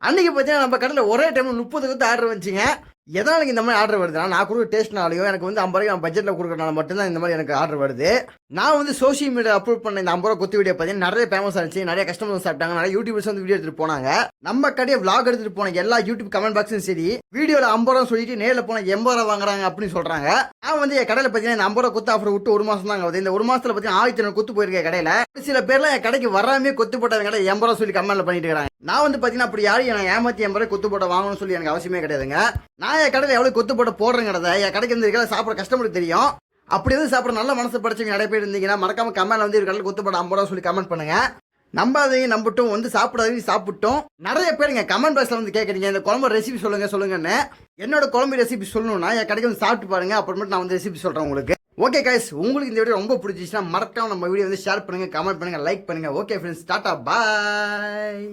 அன்னைக்கு பார்த்தீங்கன்னா நம்ம கடையில் ஒரே டைம் 30 கொத்து ஆர்டர் வந்துச்சுங்க. எதனால் எனக்கு இந்த மாதிரி ஆர்டர் வருதுன்னா, நான் கொடுக்குற டேஸ்ட்னாலையும் எனக்கு வந்து 50 ரூபாய் பட்ஜெட்டில் கொடுக்குறனால மட்டும்தான் இந்த மாதிரி எனக்கு ஆர்டர் வருது. நான் வந்து சோஷியல் மீடியா அப்லோட் பண்ண இந்த 50 ரூபா கொத்து வீடியோ பார்த்தீங்கன்னா நிறைய ஃபேமஸ் ஆச்சு, நிறைய கஸ்டமர்ஸ் சாப்பிட்டாங்க, நிறைய யூடியூபர்ஸ் வந்து வீடியோ எடுத்துட்டு போனாங்க. நம்ம கடையை vlog எடுத்துட்டு போன எல்லா யூடியூப் கமெண்ட் பாக்ஸும் சரி, வீடியோவில் 50 ரூபா சொல்லிட்டு நேரில் போன 80 ரூபா வாங்குறாங்க அப்படின்னு சொல்றாங்க. நான் வந்து என் கடையில் பார்த்தீங்கன்னா இந்த 50 ரூபா கொத்து ஆஃபர் விட்டு 1 மாசம் தாங்க ஆகுது. இந்த 1 மாசத்துல பார்த்தீங்கன்னா 1500 கொத்து போயிருக்கேன் கடையில். சில பேர்லாம் என் கடைக்கு வராமே கொத்து போட்டவங்க கடை 80 ரூபா சொல்லி கமெண்ட்ல பண்ணிட்டு இருக்காங்க. நான் வந்து பார்த்தீங்கன்னா அப்படி யாரும் எனக்கு ஏமாத்தி 80 ரூபாய் கொத்து போட்ட வாங்கணும்னு சொல்லி எனக்கு அவசியமே கிடையாதுங்க. நான் என் கடையில் எவ்வளோ கொத்து போட்ட போடுறேங்கிறத என் கடைக்கு வந்து இருக்கிற சாப்பிட்ற கஸ்டமருக்கு தெரியும். அப்படி எதுவும் சாப்பிட்ற நல்ல மனசு படிச்சவங்க நிறைய பேர் இருந்தீங்கன்னா மறக்காம கமெண்ட்ல வந்து கடையில் கொத்து போட்ட 50 ரூபா சொல்லி கமெண்ட் பண்ணுங்க. நம்பாதீங்க, நம்பட்டும், வந்து சாப்பிடாதீங்க சாப்பிட்டோம். நிறைய பேருங்க கமெண்ட் பாக்ஸ்ல வந்து கேட்குறீங்க இந்த குழம்பு ரெசிபி சொல்லுங்கன்னு. என்னோட குழம்பு ரெசிபி சொல்லணும்னா என் கடைக்கு வந்து சாப்பிட்டு பாருங்க, அப்புறமேட்டு நான் வந்து ரெசிபி சொல்றேன் உங்களுக்கு. ஓகே கைஸ், உங்களுக்கு இந்த வீடியோ ரொம்ப பிடிச்சிச்சுன்னா மறக்காம நம்ம வீடியோ வந்து ஷேர் பண்ணுங்க, கமெண்ட் பண்ணுங்க, லைக் பண்ணுங்க. ஓகே ஃப்ரெண்ட்ஸ், டாடா பாய்.